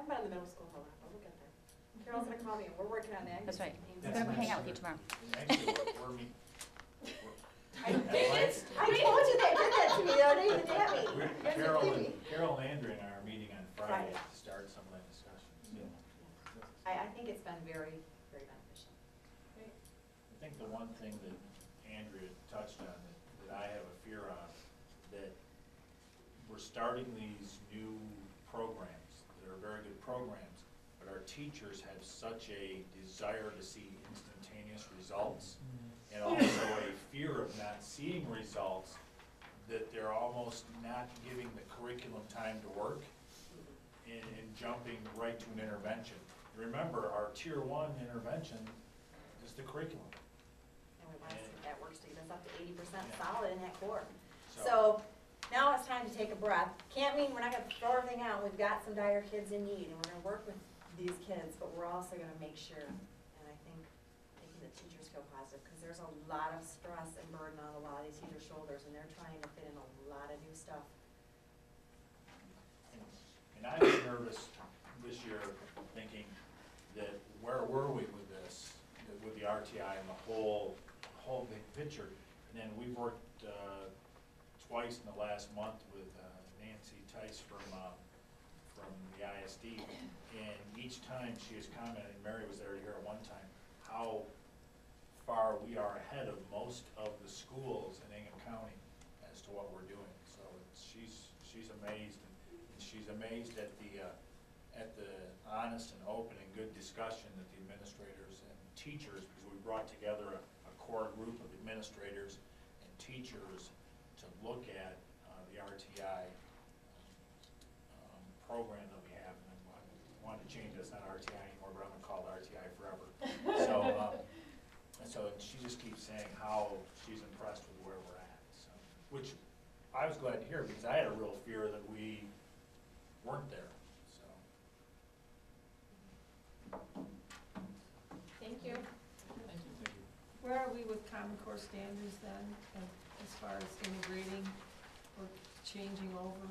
haven't been in the middle school a lot, but we'll get there. Carol's gonna call me and we're working on that. That's right. Ames. We're gonna hang out with you tomorrow. Actually, we're I told you they did that to me the other day, the Debbie. You guys are Carol kidding me. Carol and Andrea and I are meeting on Friday Friday. to start some of that discussion. So. I think it's been very, very beneficial. I think the one thing that Andrea touched on that I have a fear of, that we're starting these new programs that are very good programs, but our teachers have such a desire to see instantaneous results, and also a fear of not seeing results, that they're almost not giving the curriculum time to work and jumping right to an intervention. Remember, our tier 1 intervention is the curriculum. And we want to see if that works to get us up to 80% Yeah. solid in that core. So now it's time to take a breath. Can't mean we're not gonna throw everything out. We've got some dire kids in need and we're gonna work with these kids, but we're also gonna make sure, and I think making the teachers feel positive, because there's a lot of stress and burden on a lot of these teachers' shoulders and they're trying to fit in a lot of new stuff. And I was nervous this year thinking that where were we with this, with the RTI and the whole big picture. And then we've worked twice in the last month with Nancy Tice from the ISD. And each time she has commented, and Mary was there here at one time, how far we are ahead of most of the schools in Ingham County as to what we're doing. So she's amazed. She's amazed at the honest and open and good discussion that the administrators and teachers, because we brought together a core group of administrators and teachers to look at the RTI program that we have. And I wanted to change it. It's not RTI anymore, but I'm going to call it RTI forever. So she just keeps saying how she's impressed with where we're at. So, which I was glad to hear, because I had a real fear that we weren't there, so. Thank you. Thank you. Where are we with Common Core standards then, and as far as integrating or changing over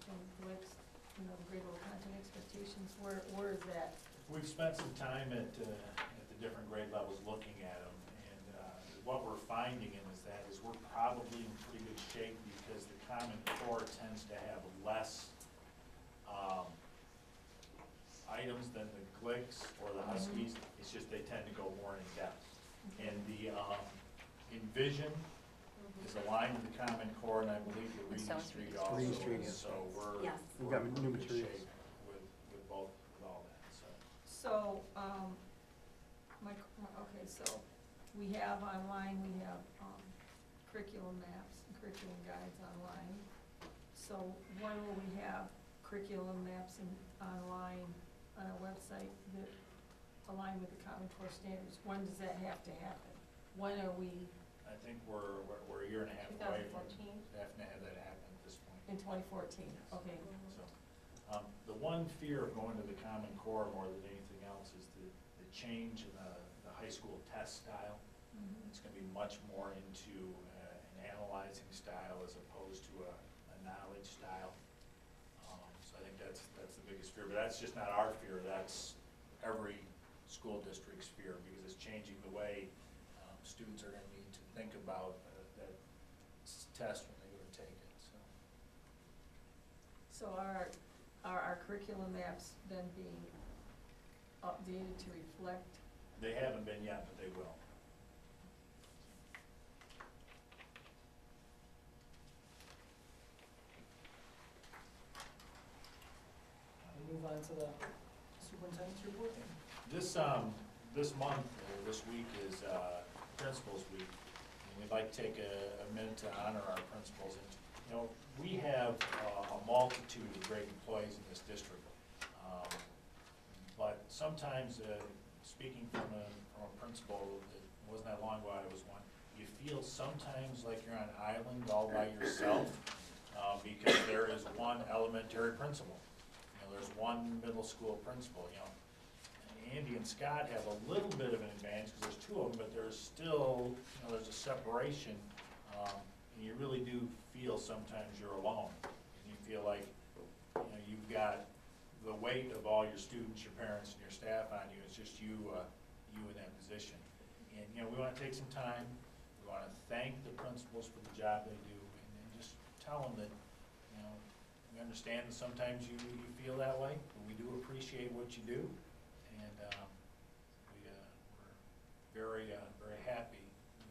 from GLICs, the grade level content expectations? Where is that? We've spent some time at the different grade levels looking at them, and what we're finding is we're probably in pretty good shape, because the Common Core tends to have less items than the GLICs or the Huskies. It's just they tend to go more in depth. And the Envision is aligned with the Common Core, and I believe the Reading Street also Reading Street, is. yes. So we're We've got in new good materials. shape with both, with all that. So, okay, so we have online, we have curriculum maps and curriculum guides online. So when will we have curriculum maps online on our website that align with the Common Core standards? When does that have to happen? When are we? I think we're a year and a half away from 2014? having to have that happen at this point. In 2014, okay. So, the one fear of going to the Common Core more than anything else is the change in the high school test style. It's going to be much more into an analyzing style as opposed to a knowledge style. So I think that's the biggest fear, but that's just not our fear. That's every school district's fear, because it's changing the way students are going to need to think about that test when they go to take it. So are our curriculum maps then being updated to reflect? They haven't been yet, but they will. We'll move on to the superintendent's report. This month, or this week, is Principals Week, and we'd like to take a minute to honor our principals. And, you know, we have a multitude of great employees in this district, but sometimes, speaking from a principal, it wasn't that long ago I was one, you feel sometimes like you're on an island all by yourself, because there is one elementary principal. You know, there's one middle school principal. You know, Andy and Scott have a little bit of an advantage because there's two of them, but there's still, you know, there's a separation, and you really do feel sometimes you're alone. And you feel like, you know, you've got the weight of all your students, your parents, and your staff on you. It's just you in that position. And, you know, we want to take some time. We want to thank the principals for the job they do, and then just tell them that, you know, we understand that sometimes you feel that way, but we do appreciate what you do, and we're very happy with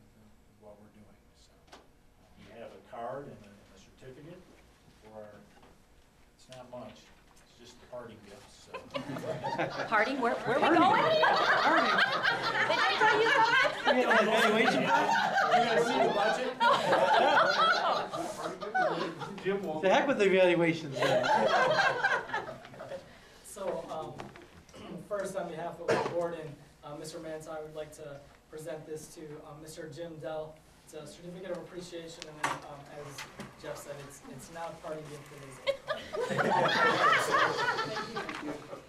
what we're doing. So you have a card and a certificate for our, it's not much, it's just the party gifts, so. Party, where are we going? Did I tell you that? We had an evaluation. You guys see the budget? The heck with the evaluations then. So, first, on behalf of the board and Mr. Manta, I would like to present this to Mr. Jim Dell. It's a certificate of appreciation, and then, as Jeff said, it's not a party gift, it is a card.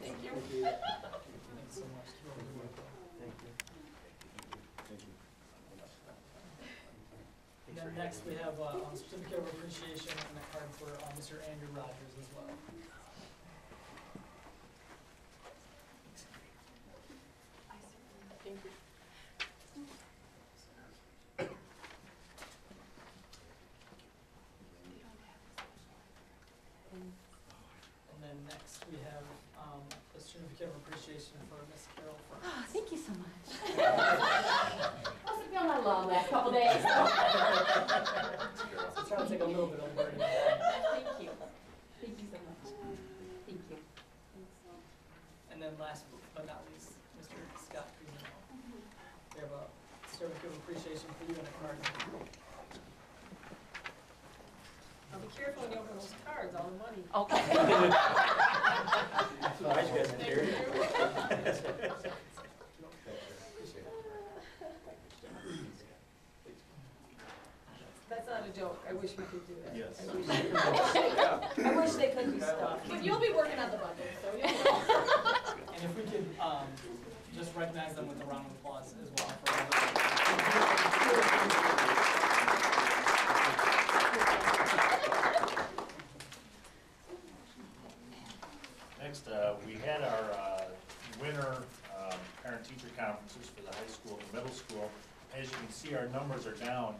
Thank you. Thanks so much. And then next, we have a certificate of appreciation and a card for Mr. Andrew Rogers as well. Thank you. And then next, we have a certificate of appreciation for Miss Carol Frost. Oh, thank you so much. How's it feeling alone last couple days? So try to take a little bit of the burden off. Thank you. Thank you so much. Thank you. And then last but not least, Mr. Scott Cusino. We have a certificate of appreciation for you and a card. Now be careful when you open those cards, all the money. Okay. That's not a joke, I wish we could do that. Yes. I wish they could do stuff. But you'll be working on the budget, so you'll know. And if we could just recognize them with a round of applause as well. For Next, we had our winter parent-teacher conferences for the high school and middle school. As you can see, our numbers are down.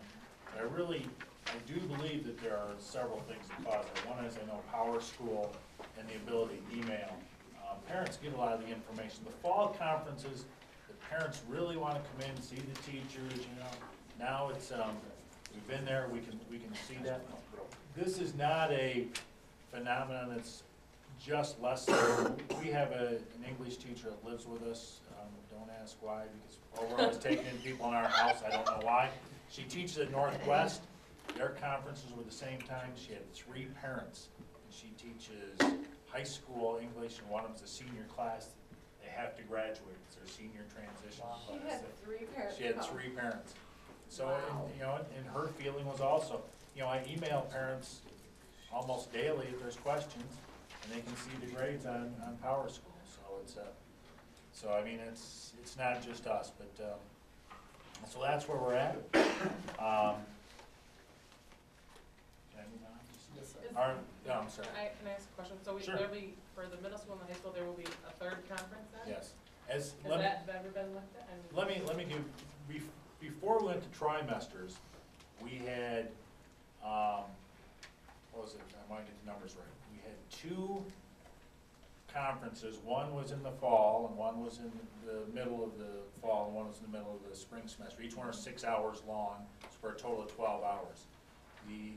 But I do believe that there are several things that cause it. One is, I know, Power School and the ability to email. Parents get a lot of the information. The fall conferences, the parents really want to come in, see the teachers, you know. Now it's, we've been there, we can see that. This is not a phenomenon that's just less than, we have an English teacher that lives with us. Don't ask why, because we're always taking in people in our house, I don't know why. She teaches at Northwest. Their conferences were the same time. She had 3 parents. And she teaches high school English, and one of them's a senior class. They have to graduate. It's their senior transition She class. had 3 parents. She had 3 parents. So, and, you know, and her feeling was also, you know, I email parents almost daily if there's questions, and they can see the grades on Power School. So it's so I mean, it's not just us, but so that's where we're at. Can I move on? Yes, sir. No, I'm sorry. Can I ask a question? So Sure. there'll be, for the middle school and the high school, there will be a 3rd conference then? Yes. Has Let that ever been looked at? I mean- me do, before we went to trimesters, we had, what was it, I might get the numbers right. We had 2 conferences. One was in the fall, and one was in the middle of the fall, and one was in the middle of the spring semester. Each one was 6 hours long, so for a total of 12 hours. The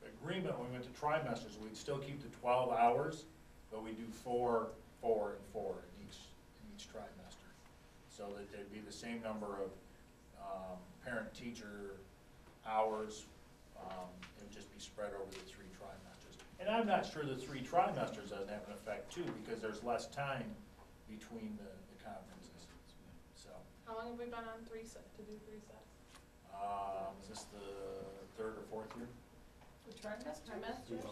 agreement when we went to trimesters, we'd still keep the 12 hours, but we do 4, 4, and 4 in each trimester, so that there'd be the same number of parent-teacher hours. It would just be spread over the 3 trimesters. And I'm not sure the 3 trimesters doesn't have an effect too, because there's less time between the conferences. So, How long have we been on 3 sets, to do 3 sets? is this the 3rd or 4th year? The trimester? Trimesters?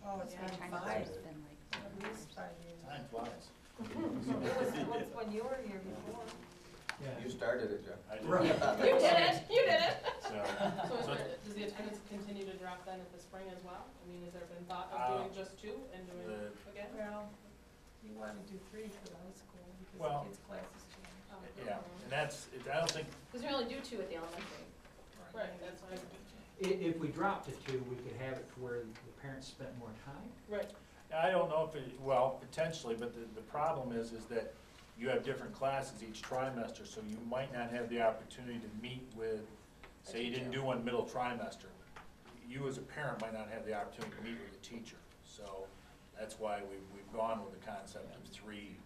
Oh, it's Yeah, been trying to 5, it's been like at least 5 years. Time flies. It was when you were here before. Yeah. You started it, Jeff. I did. Right. You did it, you did it. So, So is so- there, does the attendance continue to drop then at the spring as well? I mean, has there been thought of doing just 2 and doing again? Well, you wanna do 3 for the high school Well- because the kids' classes change. yeah, and that's, I don't think, Because we only do 2 at the elementary. Right, that's what If we dropped to 2, we could have it to where the parents spent more time. right. I don't know if it, well, potentially, but the problem is that you have different classes each trimester, so you might not have the opportunity to meet with, say you didn't do one middle trimester. You as a parent might not have the opportunity to meet with a teacher, so that's why we've gone with the concept of 3,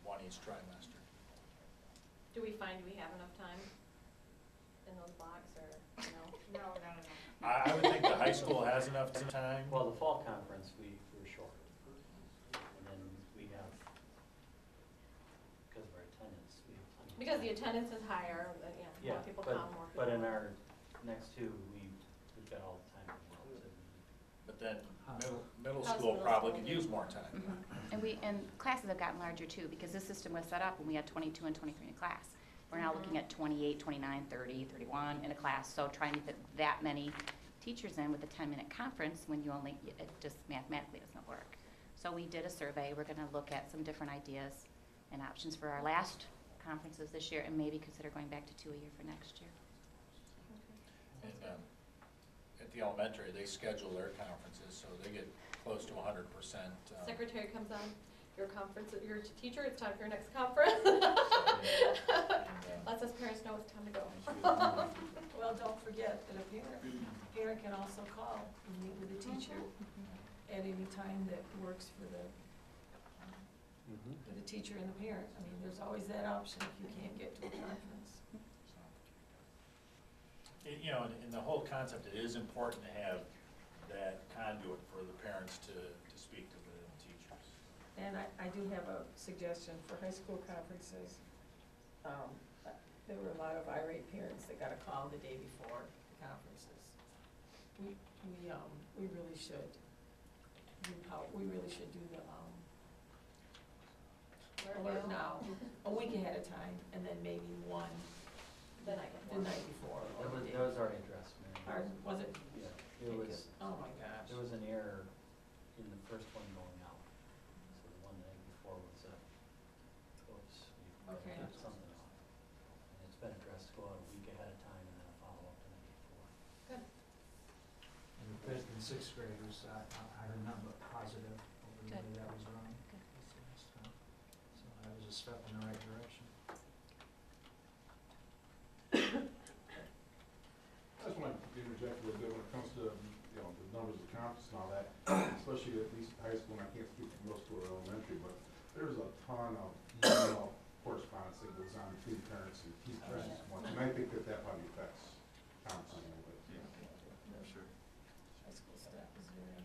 one each trimester. Do we find we have enough time in those blocks, or, no? No. I would think the high school has enough time. Well, the fall conference, we were short. And then we have, because of our attendance, we have plenty of Because the time. attendance is higher, Yeah, more people come, more people. but in our next 2, we've got all the time in the world to. But then middle How's school middle probably school could use more time. And classes have gotten larger too, because this system was set up when we had 22 and 23 in a class. We're now looking at 28, 29, 30, 31 in a class, so trying to fit that many teachers in with a 10-minute conference when you only, it just mathematically doesn't work. So we did a survey, we're gonna look at some different ideas and options for our last conferences this year, and maybe consider going back to 2 a year for next year. And, at the elementary, they schedule their conferences, so they get close to 100%. Secretary comes on, your conference, your teacher, it's time for your next conference. Lets us parents know it's time to go. Well, don't forget that a parent can also call and meet with the teacher at any time that works for the teacher and the parent. I mean, there's always that option if you can't get to a conference. You know, in the whole concept, it is important to have that conduit for the parents to speak to the teachers. And I do have a suggestion for high school conferences. There were a lot of irate parents that got a call the day before the conferences. We really should do the, alert now, a week ahead of time, and then maybe one The night the night before. or the day That was already addressed, Mary. Pardon, was it? Yeah, it was, Oh, my gosh. there was an error in the first one going out. So the one the night before was, oops, we Okay. took something off. And it's been addressed, go out a week ahead of time and then a follow-up the night before. And the 5th and 6th graders, I heard nothing but positive, hopefully that was wrong. Good. So that was a step in the right direction. I just want to interject a little bit when it comes to, you know, the numbers of conference and all that, especially at least high school, and I can't speak for middle school or elementary, but there's a ton of email correspondence that goes on between parents and teachers and so on, and I think that probably affects conferences a little bit. Sure. High school staff is very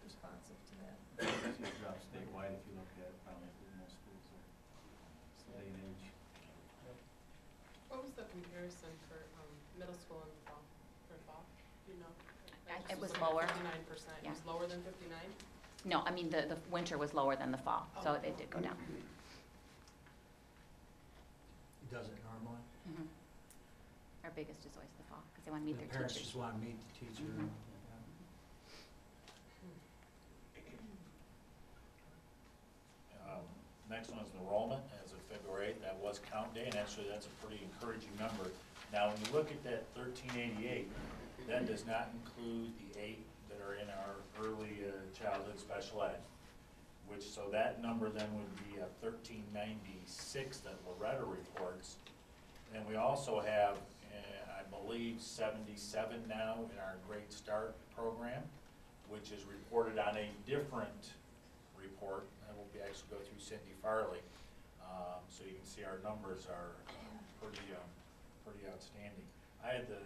responsive to that. It's a job statewide if you look at it, probably most schools are day and age. What was the comparison for, middle school and fall, for fall, do you know? It was lower. 59%, Yeah. it was lower than 59? No, I mean, the winter was lower than the fall, so it did go down. Does it normally? Mhm. Our biggest is always the fall, because they want to meet The their parents teachers. just want to meet the teacher. Mhm. Next one is enrollment, as of February 8th, that was count day, and actually, that's a pretty encouraging number. Now, when you look at that 1388, that does not include the 8 that are in our early childhood special ed, so that number then would be 1396 that Loretta reports. And we also have, I believe, 77 now in our Great Start program, which is reported on a different report. That will be actually go through Cindy Farley. So you can see our numbers are pretty outstanding. I had the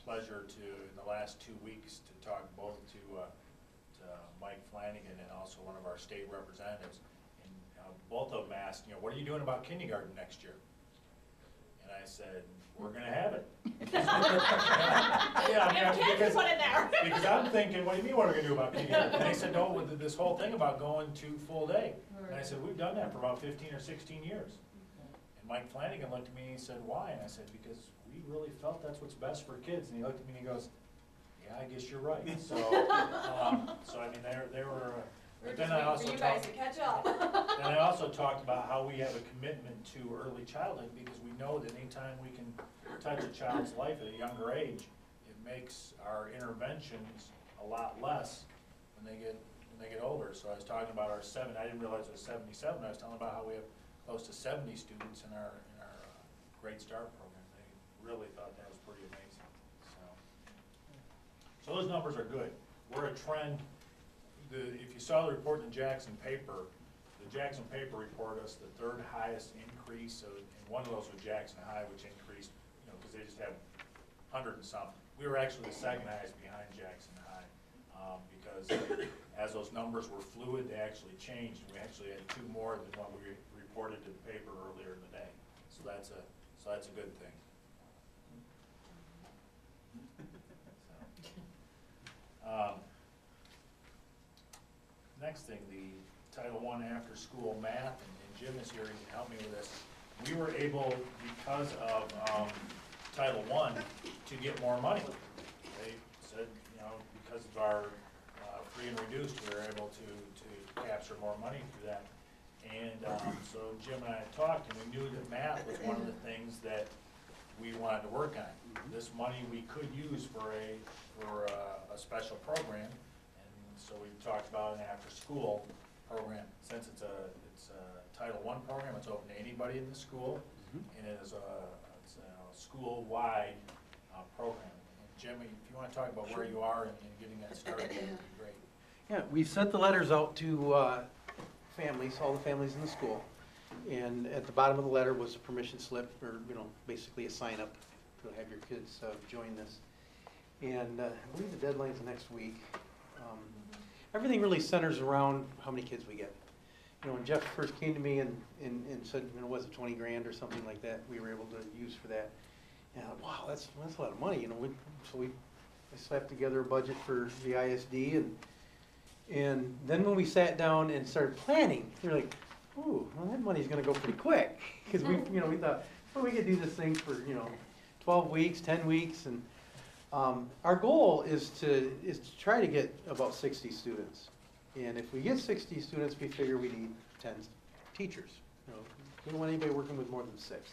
pleasure to, in the last 2 weeks, to talk both to Mike Flanagan and also one of our state representatives. And both of them asked, what are you doing about kindergarten next year? And And I said, we're gonna have it. Yeah, I mean, because, put it there. because I'm thinking, what do you mean, what are we gonna do about PE? And they said, no, with this whole thing about going to full day. And I said, we've done that for about 15 or 16 years. And Mike Flanagan looked at me and he said, why? And I said, because we really felt that's what's best for kids. And he looked at me and he goes, yeah, I guess you're right. So, so I mean, they were, but then I also talked. to catch up. And I also talked about how we have a commitment to early childhood, because we know that anytime we can touch a child's life at a younger age, it makes our interventions a lot less when they get older. So I was talking about our I didn't realize it was 77, I was telling about how we have close to 70 students in our Great Start program. They really thought that was pretty amazing, so those numbers are good. We're a trend. If you saw the report in the Jackson paper, the Jackson paper reported us the third highest increase, and one of those was Jackson High, which increased, because they just have 100 and something. We were actually the second highest behind Jackson High, because as those numbers were fluid, they actually changed. We actually had 2 more than what we reported to the paper earlier in the day. So that's a good thing. Next thing, the Title I after-school math, and Jim is here, he can help me with this. We were able, because of Title I, to get more money. They said, because of our free and reduced, we were able to capture more money through that. And so Jim and I had talked, and we knew that math was one of the things that we wanted to work on. This money we could use for a special program. So we talked about an after-school program. Since it's a Title I program, it's open to anybody in the school, and it is it's a school-wide program. And Jimmy, if you want to talk about where you are in getting that started, that would be great. Yeah, we sent the letters out to families, all the families in the school, and at the bottom of the letter was a permission slip, or basically a sign-up to have your kids join this. And I believe the deadline's next week. Everything really centers around how many kids we get. When Jeff first came to me and said, was it 20 grand or something like that we were able to use for that. And I thought, wow, that's a lot of money, so we slapped together a budget for the ISD, and then when we sat down and started planning, we were like, ooh, well, that money's gonna go pretty quick. Because we thought, well, we could do this thing for, 12 weeks, 10 weeks, and our goal is to try to get about 60 students. And if we get 60 students, we figure we need 10 teachers. We don't want anybody working with more than 6.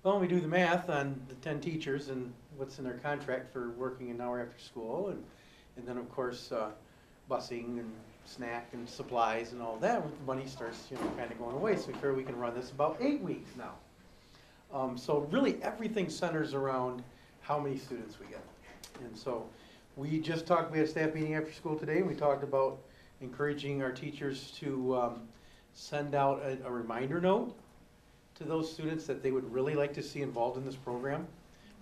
Well, we do the math on the 10 teachers and what's in their contract for working an hour after school, and then of course busing and snack and supplies and all that, the money starts kind of going away. So we figure we can run this about 8 weeks now. So really everything centers around how many students we get. And so we had a staff meeting after school today, and we talked about encouraging our teachers to send out a reminder note to those students that they would really like to see involved in this program.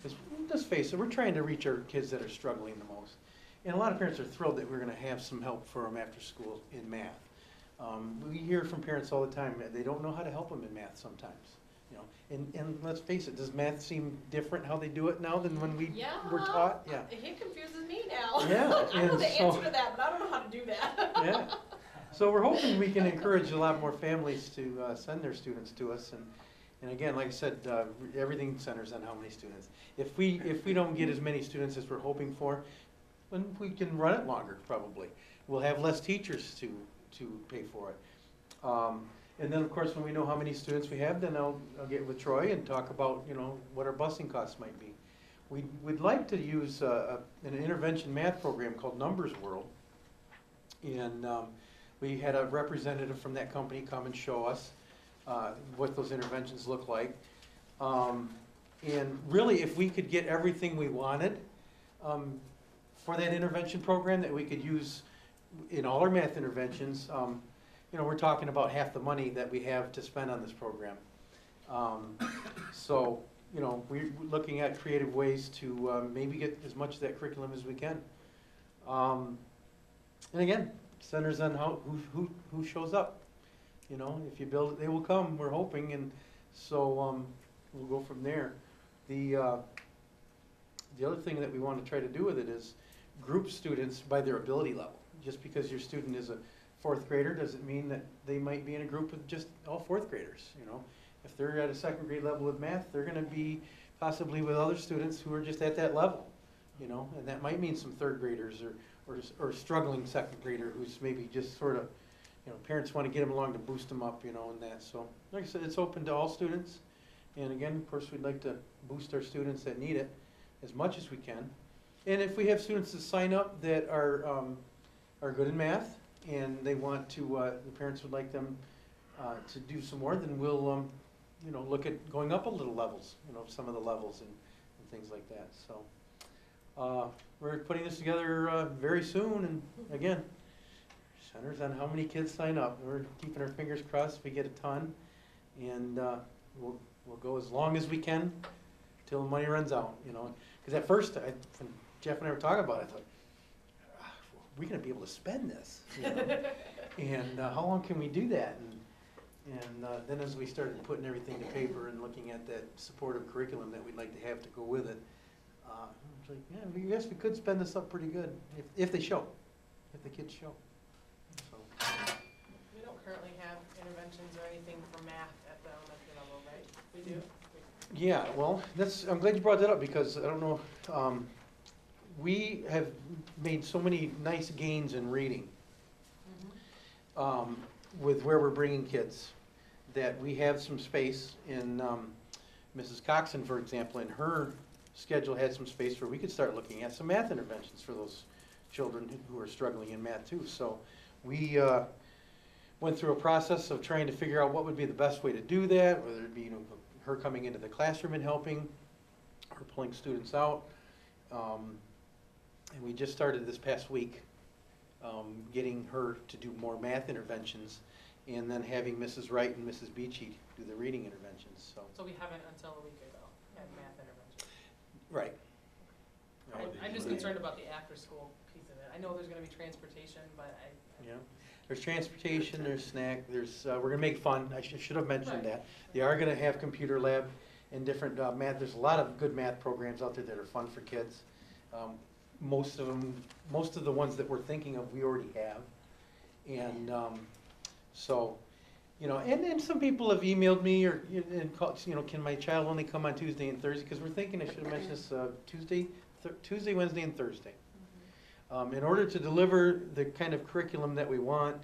Because let's face it, we're trying to reach our kids that are struggling the most. And a lot of parents are thrilled that we're going to have some help for them after school in math. We hear from parents all the time that they don't know how to help them in math sometimes. And let's face it, does math seem different how they do it now than when we were taught? Yeah. It confuses me now. Yeah. I know the answer to that, but I don't know how to do that. Yeah. So we're hoping we can encourage a lot more families to send their students to us. And again, like I said, everything centers on how many students. If we don't get as many students as we're hoping for, then we can run it longer probably. We'll have less teachers to pay for it. And then, of course, when we know how many students we have, then I'll get with Troy and talk about, what our busing costs might be. We'd like to use an intervention math program called Numbers World. And we had a representative from that company come and show us what those interventions look like. And really, if we could get everything we wanted for that intervention program that we could use in all our math interventions, we're talking about half the money that we have to spend on this program. So, we're looking at creative ways to maybe get as much of that curriculum as we can. And again, centers on who shows up. If you build it, they will come. We're hoping, and so we'll go from there. The other thing that we want to try to do with it is group students by their ability level. Just because your student is a fourth grader doesn't mean that they might be in a group with just all fourth graders, you know. If they're at a second grade level with math, they're gonna be possibly with other students who are just at that level, you know, and that might mean some third graders or struggling second grader who's maybe just sort of, you know, parents want to get them along to boost them up, you know, and that. So, like I said, it's open to all students. And again, of course, we'd like to boost our students that need it as much as we can. And if we have students that sign up that are good in math and they want to, the parents would like them to do some more, then we'll, you know, look at going up a little levels, you know, some of the levels and things like that. So we're putting this together very soon, and again, centers on how many kids sign up. We're keeping our fingers crossed we get a ton, and we'll go as long as we can till the money runs out, you know. Because at first, when Jeff and I were talking about it, I thought, we're gonna be able to spend this, you know? And how long can we do that? And then as we started putting everything to paper and looking at that supportive curriculum that we'd like to have to go with it, I was like, yeah, yes, we could spend this up pretty good if they show, if the kids show. So. We don't currently have interventions or anything for math at the elementary level, right? We do? Yeah, well, I'm glad you brought that up because I don't know, we have made so many nice gains in reading with where we're bringing kids that we have some space in, Mrs. Coxon, for example, in her schedule had some space where we could start looking at some math interventions for those children who are struggling in math too. So we went through a process of trying to figure out what would be the best way to do that, whether it be, you know, her coming into the classroom and helping, or pulling students out. And we just started this past week getting her to do more math interventions, and then having Mrs. Wright and Mrs. Beachy do the reading interventions. So we haven't until a week ago had math intervention. Right. I'm just concerned about the after-school piece of it. I know there's gonna be transportation, but Yeah. There's transportation, there's snack, we're gonna make fun, I should have mentioned Right. that. They are gonna have computer lab and different math, there's a lot of good math programs out there that are fun for kids. Most of the ones that we're thinking of, we already have. And so, you know, and some people have emailed me or, and called, you know, can my child only come on Tuesday and Thursday? Because we're thinking, I should have mentioned this, Tuesday, Wednesday, and Thursday. In order to deliver the kind of curriculum that we want,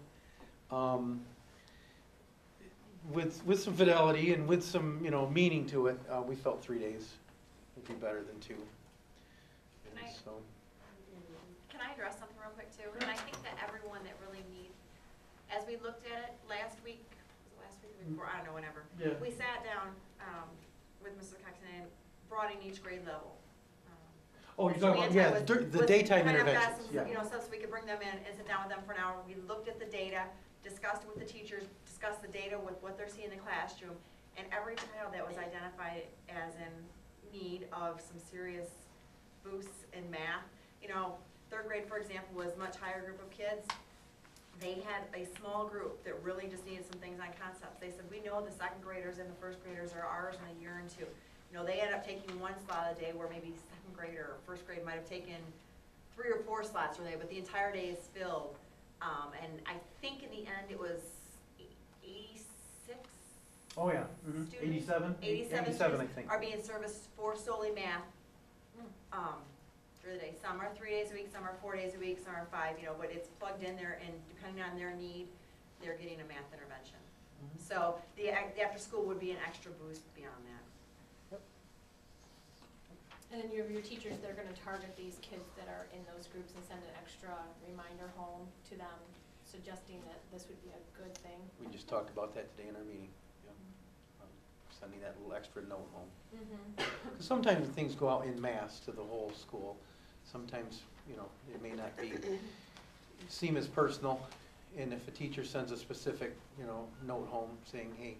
with some fidelity and with some, you know, meaning to it, we felt 3 days would be better than 2. So. Can I address something real quick too? And I think that everyone that really needs, as we looked at it last week, was it last week or the week before, I don't know, whenever. Yeah. We sat down with Mr. Coxon and brought in each grade level. Oh, you're Mr. talking about, yeah, Manti the was daytime kind of interventions, best, yeah. You know, so we could bring them in and sit down with them for an hour. We looked at the data, discussed it with the teachers, discussed the data with what they're seeing in the classroom, and every child that was identified as in need of some serious boosts in math. You know, third grade, for example, was a much higher group of kids. They had a small group that really just needed some things on concepts. They said, we know the second graders and the first graders are ours in a year and 2. You know, they ended up taking one slot a day where maybe second grader or first grade might have taken 3 or 4 slots a day, but the entire day is filled. And I think in the end it was 86 Oh, yeah. students. 87? 87 I students think. are being serviced for solely math through the day. Some are 3 days a week, some are 4 days a week, some are 5, you know, but it's plugged in there, and depending on their need, they're getting a math intervention. So the after school would be an extra boost beyond that. And then your teachers, they're gonna target these kids that are in those groups and send an extra reminder home to them, suggesting that this would be a good thing. We just talked about that today in our meeting. Yeah. Sending that little extra note home. Mm-hmm. 'Cause sometimes things go out in mass to the whole school. Sometimes, you know, it may not seem as personal. And if a teacher sends a specific, you know, note home saying, hey,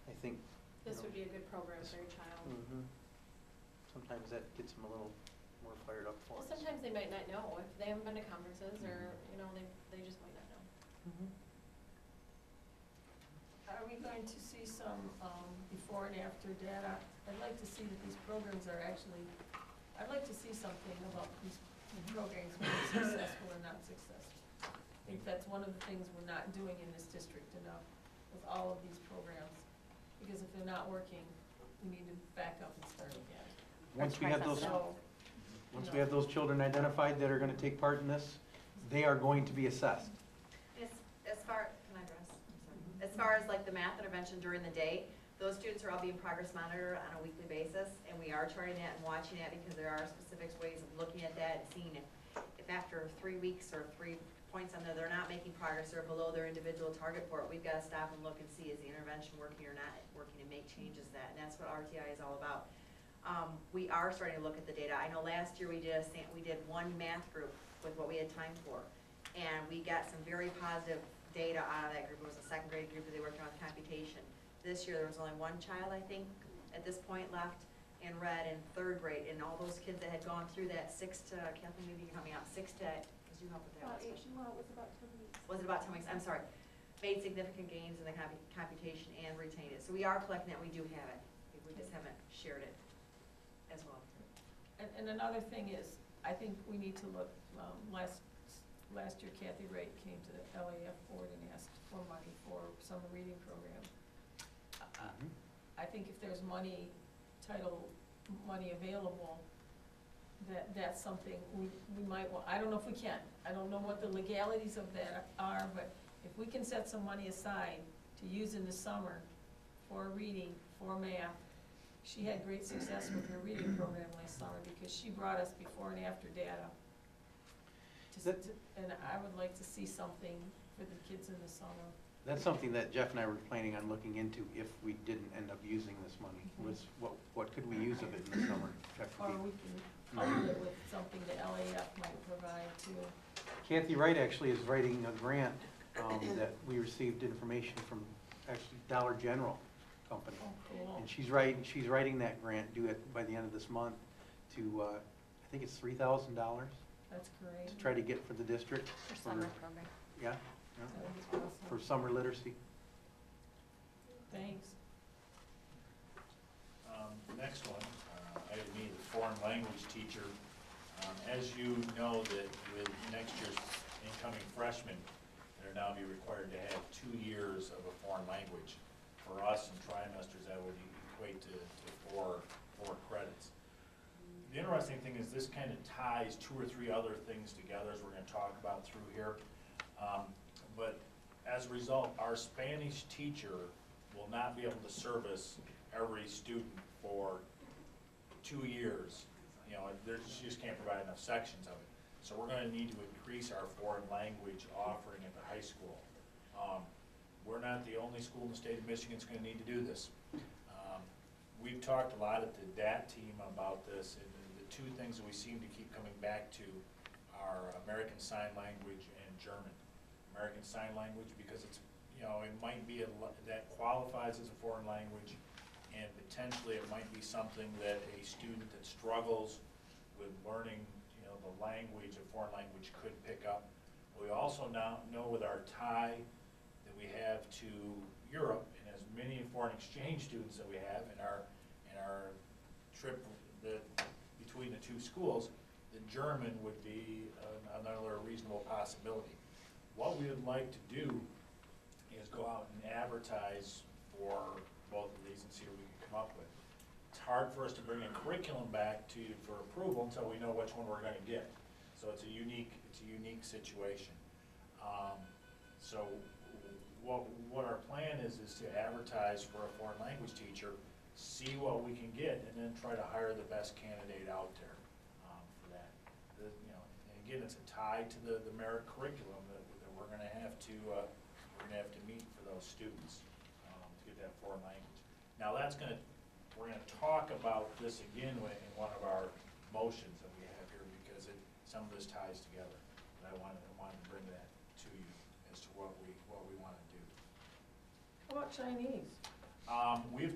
I think. This would be a good program for your child. Sometimes that gets them a little more fired up for Well, it. sometimes they might not know if they haven't been to conferences, or, you know, they just might not know. Are we going to see some, before and after data? I'd like to see that these programs are actually, I'd like to see something about these programs being successful or not successful. I think that's one of the things we're not doing in this district enough with all of these programs. Because if they're not working, we need to back up and start again. Once we have those, So, once we have those children identified that are gonna take part in this, they are going to be assessed. As far, can I address? I'm sorry. As far as like the math intervention during the day, those students are all being progress monitored on a weekly basis, and we are charting that and watching that because there are specific ways of looking at that and seeing if after 3 weeks or 3 points on there, they're not making progress or below their individual target for it, we've got to stop and look and see is the intervention working or not working and make changes that, and that's what RTI is all about. We are starting to look at the data. I know last year we did one math group with what we had time for, and we got some very positive data out of that group. It was a second grade group that they worked on with computation. This year there was only one child, I think, at this point left in red in third grade, and all those kids that had gone through that 6 to, Kathleen, maybe you can help me out, 6 to, because you helped with that. Well, it was about 10 weeks. Was it about 10 weeks? I'm sorry. Made significant gains in the computation and retained it. So we are collecting that, we do have it. We just haven't shared it as well. and another thing is, I think we need to look, last year Kathy Wright came to the LAF board and asked for money for summer reading program. I think if there's money, title money available, that's something we might want, I don't know if we can. I don't know what the legalities of that are, but if we can set some money aside to use in the summer for reading, for math. She had great success with her reading program last summer because she brought us before and after data. And I would like to see something for the kids in the summer. That's something that Jeff and I were planning on looking into if we didn't end up using this money, was what could we use of it in the summer? Check Or the- we can couple it with something the LAF might provide too. Kathy Wright actually is writing a grant that we received information from actually Dollar General Company. Oh, cool. And she's writing that grant due by the end of this month to, I think it's $3,000 That's great. to try to get for the district. For summer program. Yeah, That yeah, would be awesome. for summer literacy. Thanks. Next one, item E, the foreign language teacher. As you know, that with next year's incoming freshmen, they're now be required to have 2 years of a foreign language. For us in trimesters, that would equate to four credits. The interesting thing is this kind of ties 2 or 3 other things together, as we're going to talk about through here. But as a result, our Spanish teacher will not be able to service every student for 2 years. You know, she just can't provide enough sections of it. So we're going to need to increase our foreign language offering at the high school. We're not the only school in the state of Michigan that's going to need to do this. We've talked a lot at the DAT team about this, and the 2 things that we seem to keep coming back to are American Sign Language and German. American Sign Language because it's, you know, it might be that qualifies as a foreign language, and potentially it might be something that a student that struggles with learning, you know, the language, a foreign language could pick up. We also now know with our tie that we have to Europe, and as many foreign exchange students that we have in our trip between the 2 schools, the German would be another reasonable possibility. What we would like to do is go out and advertise for both of these and see what we can come up with. It's hard for us to bring a curriculum back to you for approval until we know which one we're going to get. So it's a unique situation. So what our plan is to advertise for a foreign language teacher, see what we can get, and then try to hire the best candidate out there for that. You know, and again, it's a tie to the merit curriculum that we're going to have to meet for those students to get that foreign language. Now we're going to talk about this again in one of our motions that we have here because some of this ties together. But I wanted to bring that to you as to what we want to do. How about Chinese? We've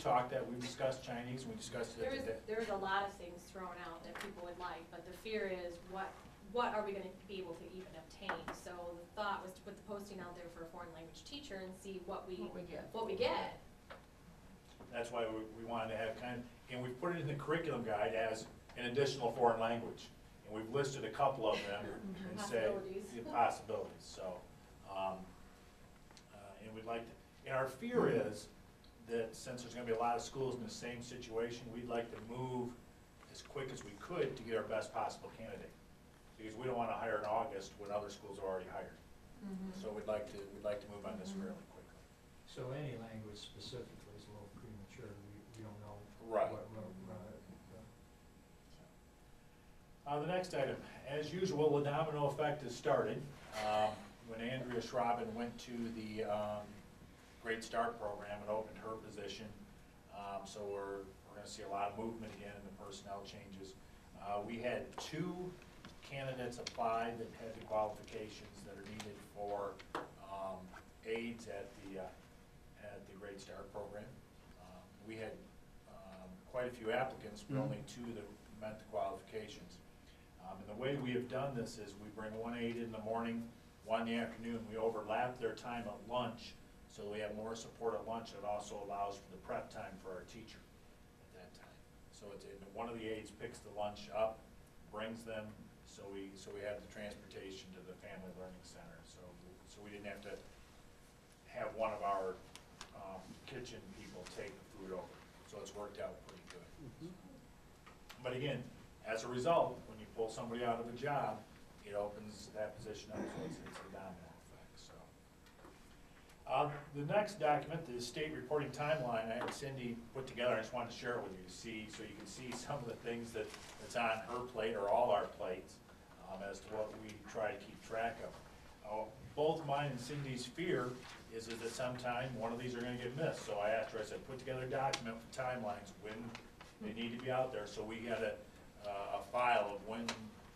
discussed Chinese, we discussed it today. There's a lot of things thrown out that people would like, but the fear is what what are we gonna be able to even obtain? So the thought was to put the posting out there for a foreign language teacher and see what we get. That's why we wanted to have and we've put it in the curriculum guide as an additional foreign language. And we've listed a couple of them and say, the possibilities, so. And we'd like to, and our fear is that since there's gonna be a lot of schools in the same situation, we'd like to move as quick as we could to get our best possible candidate. Because we don't wanna hire in August when other schools are already hired. So we'd like to move on this fairly quickly. So any language specifically is a little premature, we don't know. Right. Right. The next item, as usual, the domino effect has started. When Andrea Schraben went to the Great Start program and opened her position, so we're gonna see a lot of movement again in the personnel changes. We had 2 candidates apply that had the qualifications that are needed for aides at the Great Start program. We had quite a few applicants, but only 2 that met the qualifications. And the way we have done this is we bring 1 aide in the morning, 1 in the afternoon. We overlap their time at lunch, so we have more support at lunch. It also allows for the prep time for our teacher at that time. So one of the aides picks the lunch up, brings them, so we have the transportation to the Family Learning Center. So we didn't have to have one of our kitchen people take the food over. So it's worked out pretty good. But again, as a result, when you pull somebody out of a job, it opens that position up, so it's a domino effect, so. The next document, the state reporting timeline, I had Cindy put together. I just wanted to share it with you to see, so you can see some of the things that's on her plate or all our plates, as to what we try to keep track of. Both mine and Cindy's fear is that sometime one of these are gonna get missed. So I asked her, I said, put together a document for timelines, when they need to be out there, so we got a file of when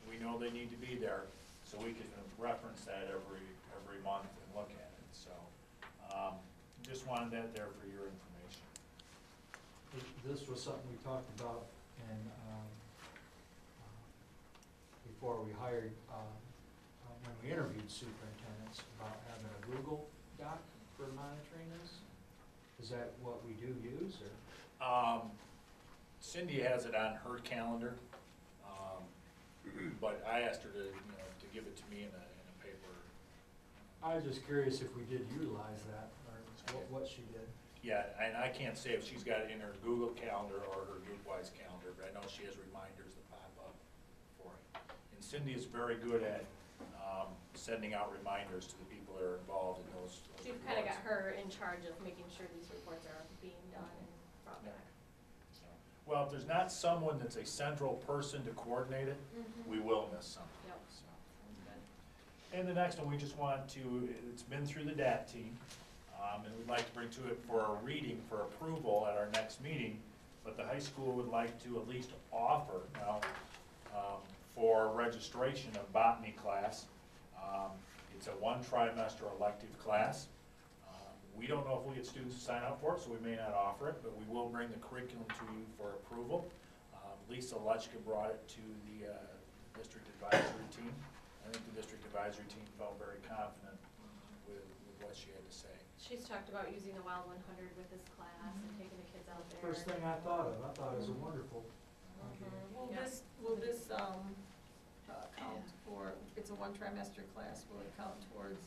we know they need to be there, so we can reference that every month and look at it, so. Just wanted that there for your information. This was something we talked about in, before we hired, when we interviewed superintendents, about having a Google Doc for monitoring this. Is that what we do use, or? Cindy has it on her calendar, but I asked her to give it to me in a paper. I was just curious if we did utilize that, or what she did. Yeah, and I can't say if she's got it in her Google Calendar or her GroupWise calendar, but I know she has reminders that pop up for it. And Cindy is very good at sending out reminders to the people that are involved in those You've kind of got reports. her in charge of making sure these reports are being done and brought back. Well, if there's not someone that's a central person to coordinate it, we will miss something. Yep. So. And the next one, we just want to, it's been through the DAT team, and we'd like to bring to it for a reading for approval at our next meeting, but the high school would like to at least offer now for registration of botany class. It's a 1 trimester elective class. We don't know if we'll get students to sign up for it, so we may not offer it, but we will bring the curriculum to you for approval. Lisa Lechka brought it to the district advisory team. I think the district advisory team felt very confident with what she had to say. She's talked about using the Wild 100 with this class and taking the kids out there. First thing I thought of, I thought it was a wonderful. Yeah. Will this count for, it's a 1 trimester class, will it count towards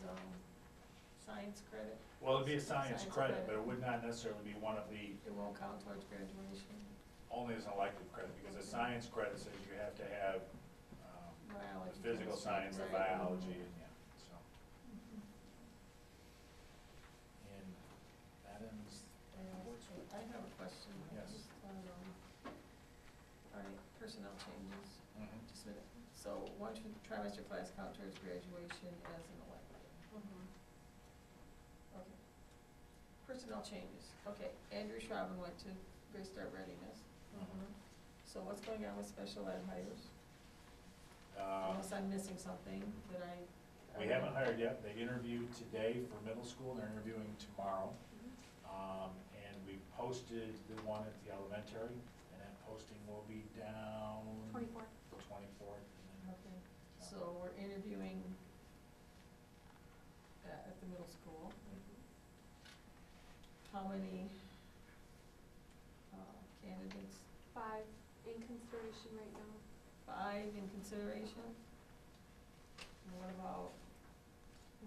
science credit? Well, it'd be a science credit, but it would not necessarily be one of the, It won't count towards graduation? only as an elective credit, because a science credit says you have to have Biology, physical chemistry, science or right. biology, and yeah, so. And that ends. I have a question. Yes. Just thought, all right, personnel changes. Mhm. Just a minute. So 1 trimester class count towards graduation as an elective. Okay. Personnel changes. Okay, Andrew Schraben went to Great Start Readiness. So what's going on with special ed hires? Unless I'm missing something that We haven't hired yet. They interviewed today for middle school, and they're interviewing tomorrow. And we posted the one at the elementary, and that posting will be down 24th. the 24th. Okay, so interviewing at the middle school. How many candidates? 5 in consideration right now. 5 in consideration? And what about,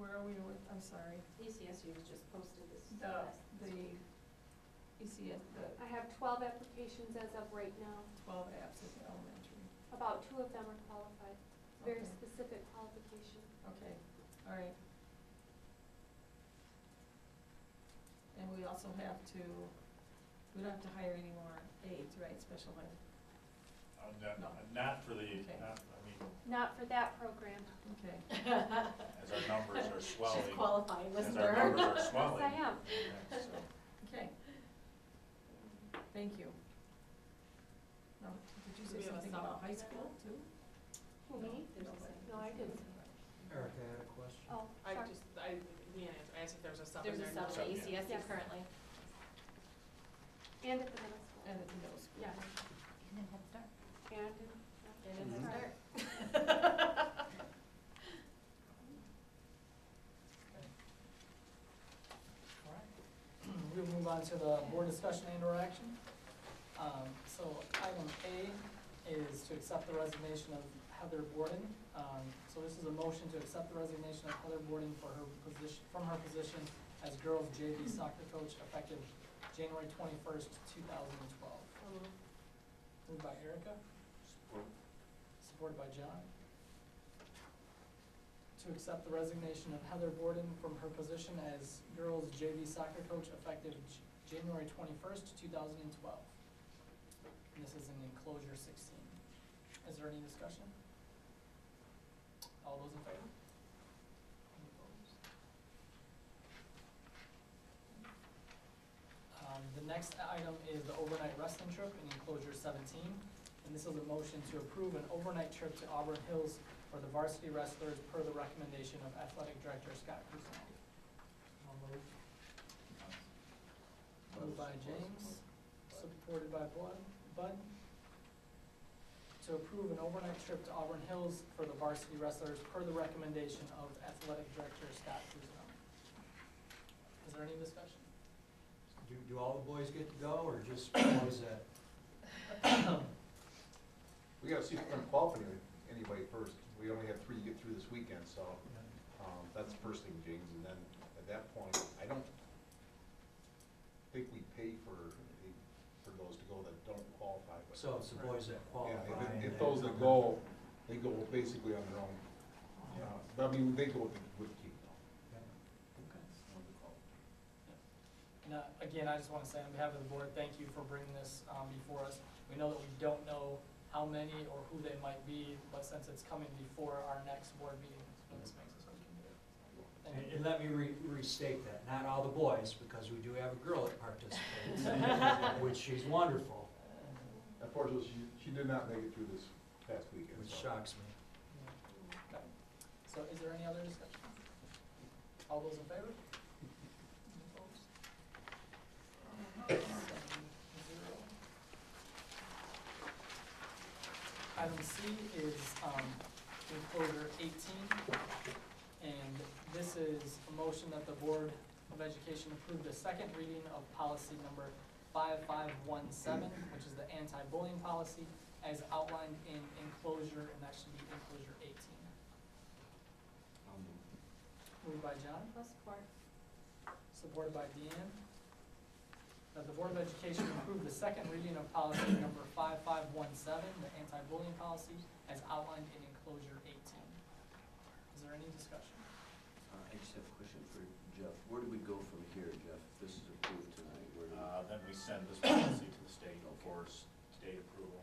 where are we with, I'm sorry, ECSU was just posted this the ECS, the I have 12 applications as of right now. 12 apps at the elementary. About 2 of them are qualified. Very Okay. specific qualification. Okay, all right. And we also have to, we don't have to hire any more aides, right, special ed? No. Not for the, Okay. not, I mean, Not for that program. Okay, as our numbers are swelling. She's qualified, As listen our to her. numbers are Yes, swelling. I am. Yeah. so, okay. Thank you. Now, did you Do say we have a something sub- about high school too? Who, me? No, I didn't. Erica had a question. Oh, I sorry. just, Leanne asked if there's a sub in There's there. a sub Sub, at yeah. ECSU Yes. currently. And at the middle school. And at the middle school? Yeah. And then Head Start. And in Mhm. Head Start. All right. We'll move on to the board discussion and or action. So item A is to accept the resignation of Heather Borden. So this is a motion to accept the resignation of Heather Borden for her position, from her position as girls JV soccer coach effective January 21st, 2012. Moved by Erica. Supported by John. To accept the resignation of Heather Borden from her position as girls JV soccer coach effective January 21st, 2012. And this is in enclosure 16. Is there any discussion? All those in favor? Any opposed? The next item is the overnight wrestling trip in enclosure 17. And this is a motion to approve an overnight trip to Auburn Hills for the varsity wrestlers per the recommendation of athletic director Scott Kuzma. Moved by James, supported by Bud. To approve an overnight trip to Auburn Hills for the varsity wrestlers per the recommendation of athletic director Scott Kuzma. Is there any discussion? Do all the boys get to go, or just boys that? We gotta see if we're gonna qualify anybody first. We only have 3 to get through this weekend, so, that's the first thing, James, and then at that point, I don't think we pay for those to go that don't qualify. But So it's the boys that qualify. yeah, and if then those that go, they go basically on their own. But I mean, they go with the team though. And again, I just want to say on behalf of the board, thank you for bringing this before us. We know that we don't know how many or who they might be, but since it's coming before our next board meeting, this makes it so we can do it. Thank you. And let me restate that, not all the boys, because we do have a girl that participates, which she's wonderful, Unfortunately, she did not make it through this past weekend. which so. shocks me. Okay. So is there any other discussion? All those in favor? Any opposed? 7-0. Item C is enclosure 18, and this is a motion that the Board of Education approve the second reading of policy number 5517, which is the anti-bullying policy, as outlined in enclosure, and that should be enclosure 18. Moved by John, I'll support. supported by Deanne. That the Board of Education approve the second reading of policy number 5517, the anti-bullying policy, as outlined in enclosure 18. Is there any discussion? I just have a question for Jeff. Where do we go from here, Jeff? If this is approved tonight, where do we? Then we send this policy to the state for state approval.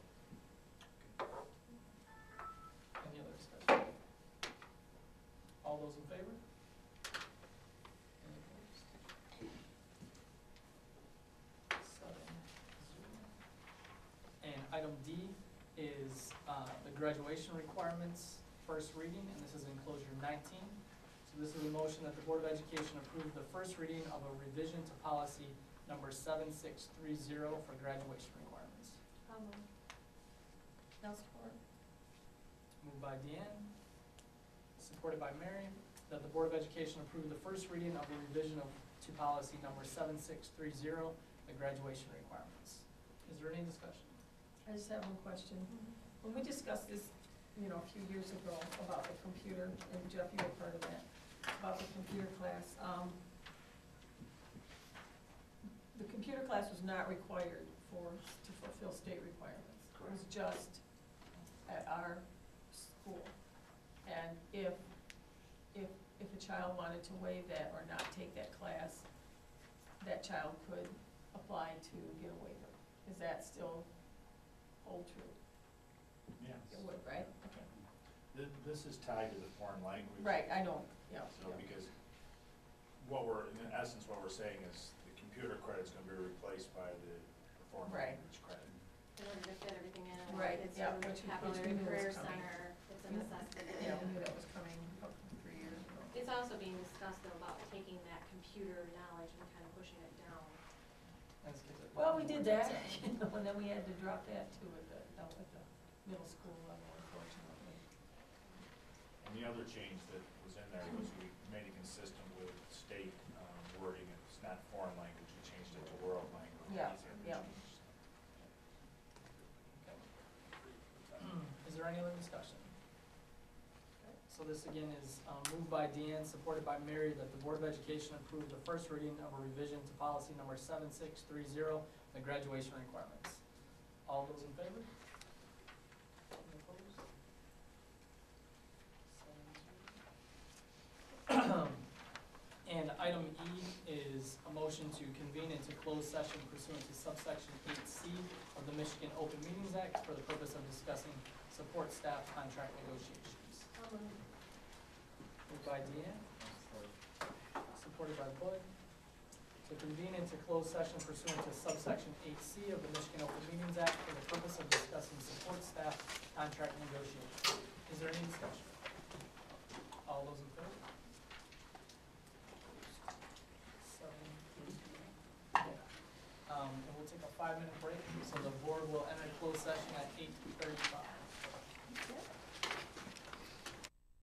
Any other discussion? All those in favor? Any opposed? 7-0. And item D is the graduation requirements, first reading, and this is enclosure 19. So this is a motion that the Board of Education approve the first reading of a revision to policy number 7630 for graduation requirements. No support. Moved by Deanne, supported by Mary, that the Board of Education approve the first reading of a revision to policy number 7630, the graduation requirements. Is there any discussion? I just have one question. When we discussed this, a few years ago about the computer, and Jeff, you were part of that, about the computer class, the computer class was not required to fulfill state requirements. It was just at our school. And if a child wanted to waive that or not take that class, that child could apply to get a waiver. Is that still hold true? Yes. It would, right? Okay. This is tied to the foreign language. Right, I know, yeah. So because in essence, what we're saying is the computer credit's gonna be replaced by the foreign Right. language credit. In order to fit everything in, Right, it's yeah, in which we Capillary knew was Career coming. Center, it's a necessity. Yeah, we knew that was coming up 3 years ago. It's also being discussed though about taking that computer knowledge and kind of pushing it down. Let's get it. Well, we did that, and then we had to drop that too at the middle school level, unfortunately. And the other change that was in there was we made it consistent with state wording. It's not foreign language, we changed it to world language. Yeah, Easier to yeah. change. Is there any other discussion? Okay, so this again is moved by Deanne, supported by Mary, that the Board of Education approve the first reading of a revision to policy number 7630, the graduation requirements. All those in favor? Any opposed? 7-0. And item E is a motion to convene into closed session pursuant to subsection 8C of the Michigan Open Meetings Act for the purpose of discussing support staff contract negotiations. Moved by Deanne, supported by Bud. To convene into closed session pursuant to subsection 8C of the Michigan Open Meetings Act for the purpose of discussing support staff contract negotiations. Is there any discussion? All those in favor? And we'll take a 5-minute break, so the board will enter closed session at 8:35.